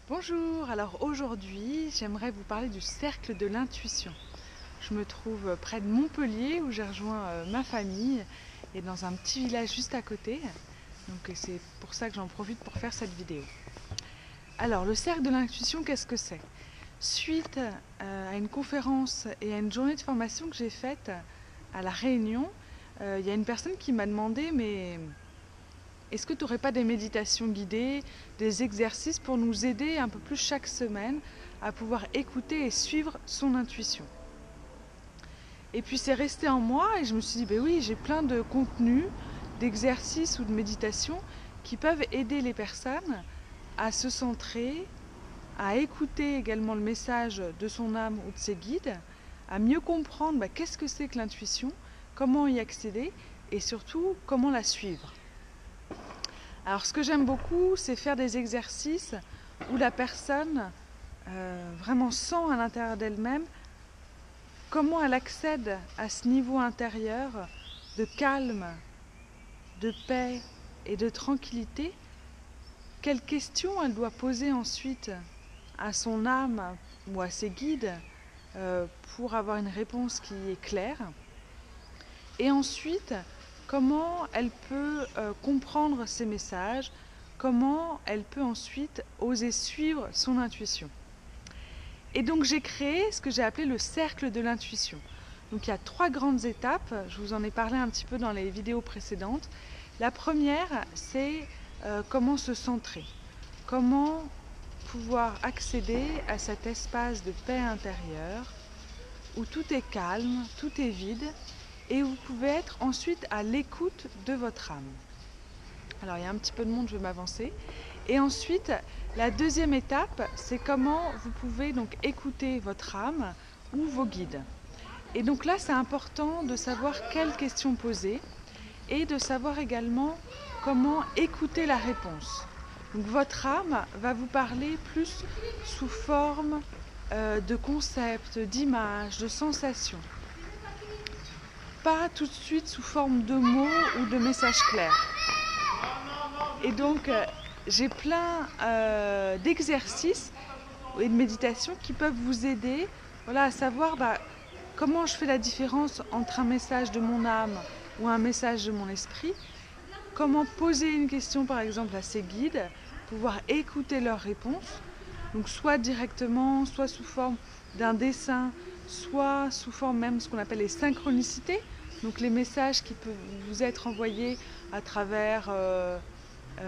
Bonjour, alors aujourd'hui j'aimerais vous parler du cercle de l'intuition. Je me trouve près de Montpellier où j'ai rejoint ma famille et dans un petit village juste à côté. Donc c'est pour ça que j'en profite pour faire cette vidéo. Alors le cercle de l'intuition, qu'est-ce que c'est? Suite à une conférence et à une journée de formation que j'ai faite à La Réunion, il y a une personne qui m'a demandé mais est-ce que tu n'aurais pas des méditations guidées, des exercices pour nous aider un peu plus chaque semaine à pouvoir écouter et suivre son intuition? Et puis c'est resté en moi et je me suis dit, ben oui, j'ai plein de contenus, d'exercices ou de méditations qui peuvent aider les personnes à se centrer, à écouter également le message de son âme ou de ses guides, à mieux comprendre qu'est-ce que c'est que l'intuition, comment y accéder et surtout comment la suivre. Alors ce que j'aime beaucoup, c'est faire des exercices où la personne vraiment sent à l'intérieur d'elle-même comment elle accède à ce niveau intérieur de calme, de paix et de tranquillité. Quelles questions elle doit poser ensuite à son âme ou à ses guides pour avoir une réponse qui est claire. Et ensuite, comment elle peut comprendre ces messages, comment elle peut ensuite oser suivre son intuition. Et donc j'ai créé ce que j'ai appelé le cercle de l'intuition. Donc il y a 3 grandes étapes, je vous en ai parlé un petit peu dans les vidéos précédentes. La première, c'est comment se centrer, comment pouvoir accéder à cet espace de paix intérieure où tout est calme, tout est vide, et vous pouvez être ensuite à l'écoute de votre âme. Alors il y a un petit peu de monde, je vais m'avancer. Et ensuite, la deuxième étape, c'est comment vous pouvez donc écouter votre âme ou vos guides. Et donc là, c'est important de savoir quelles questions poser et de savoir également comment écouter la réponse. Donc votre âme va vous parler plus sous forme de concepts, d'images, de sensations. Pas tout de suite sous forme de mots ou de messages clairs. Et donc, j'ai plein d'exercices et de méditations qui peuvent vous aider à savoir comment je fais la différence entre un message de mon âme ou un message de mon esprit, comment poser une question par exemple à ses guides, pouvoir écouter leurs réponses, donc soit directement, soit sous forme d'un dessin, soit sous forme même de ce qu'on appelle les synchronicités, donc les messages qui peuvent vous être envoyés à travers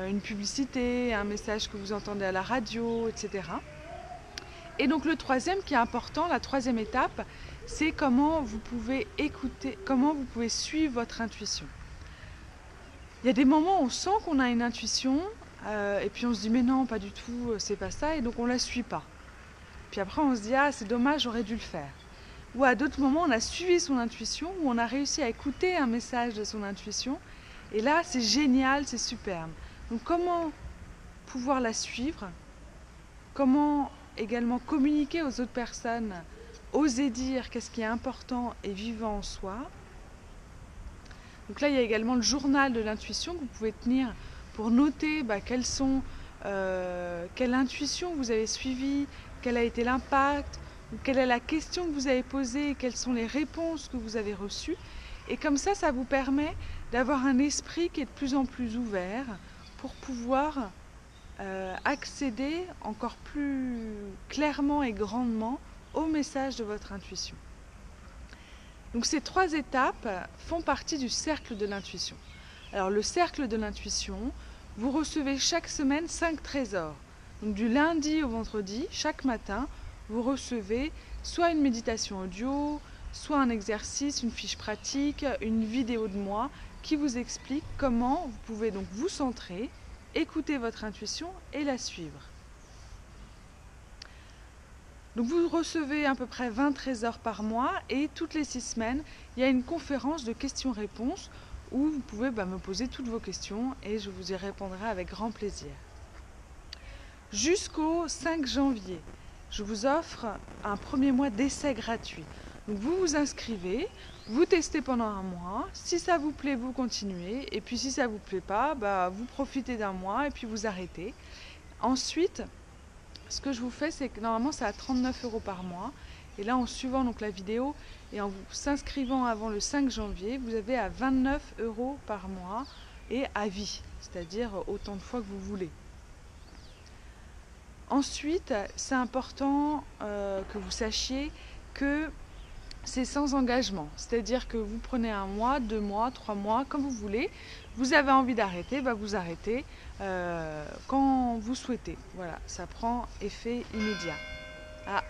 une publicité, un message que vous entendez à la radio, etc. Et donc le troisième qui est important, la troisième étape, c'est comment vous pouvez écouter, comment vous pouvez suivre votre intuition. Il y a des moments où on sent qu'on a une intuition, et puis on se dit mais non, pas du tout, c'est pas ça, et donc on la suit pas. Puis après on se dit ah c'est dommage, j'aurais dû le faire. Ou à d'autres moments on a suivi son intuition, où on a réussi à écouter un message de son intuition, et là c'est génial, c'est superbe. Donc comment pouvoir la suivre, comment également communiquer aux autres personnes, oser dire qu'est-ce qui est important et vivant en soi. Donc là il y a également le journal de l'intuition que vous pouvez tenir pour noter quelle intuition vous avez suivie, quel a été l'impact, ou quelle est la question que vous avez posée et quelles sont les réponses que vous avez reçues. Et comme ça vous permet d'avoir un esprit qui est de plus en plus ouvert pour pouvoir accéder encore plus clairement et grandement au message de votre intuition. Donc ces 3 étapes font partie du cercle de l'intuition. Alors le cercle de l'intuition, vous recevez chaque semaine 5 trésors. Donc du lundi au vendredi, chaque matin, vous recevez soit une méditation audio, soit un exercice, une fiche pratique, une vidéo de moi qui vous explique comment vous pouvez donc vous centrer, écouter votre intuition et la suivre. Donc vous recevez à peu près 20 trésors par mois et toutes les 6 semaines, il y a une conférence de questions-réponses où vous pouvez me poser toutes vos questions et je vous y répondrai avec grand plaisir. Jusqu'au 5 janvier, je vous offre un premier mois d'essai gratuit. Donc vous vous inscrivez, vous testez pendant un mois, si ça vous plaît, vous continuez, et puis si ça ne vous plaît pas, vous profitez d'un mois et puis vous arrêtez. Ensuite, ce que je vous fais, c'est que normalement c'est à 39 € par mois. Et là, en suivant donc la vidéo et en vous s'inscrivant avant le 5 janvier, vous avez à 29 € par mois et à vie, c'est-à-dire autant de fois que vous voulez. Ensuite, c'est important que vous sachiez que c'est sans engagement, c'est-à-dire que vous prenez 1 mois, 2 mois, 3 mois, comme vous voulez. Vous avez envie d'arrêter, vous arrêtez quand vous souhaitez. Voilà, ça prend effet immédiat. Ah,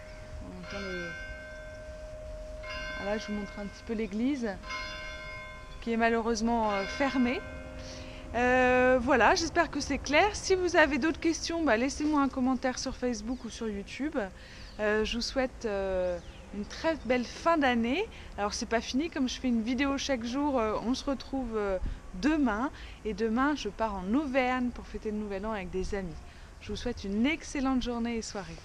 on entend les... Là, je vous montre un petit peu l'église qui est malheureusement fermée. Voilà, j'espère que c'est clair. Si vous avez d'autres questions, laissez-moi un commentaire sur Facebook ou sur YouTube. Je vous souhaite une très belle fin d'année. Alors c'est pas fini, comme je fais une vidéo chaque jour, on se retrouve demain. Et demain, je pars en Auvergne pour fêter le Nouvel An avec des amis. Je vous souhaite une excellente journée et soirée.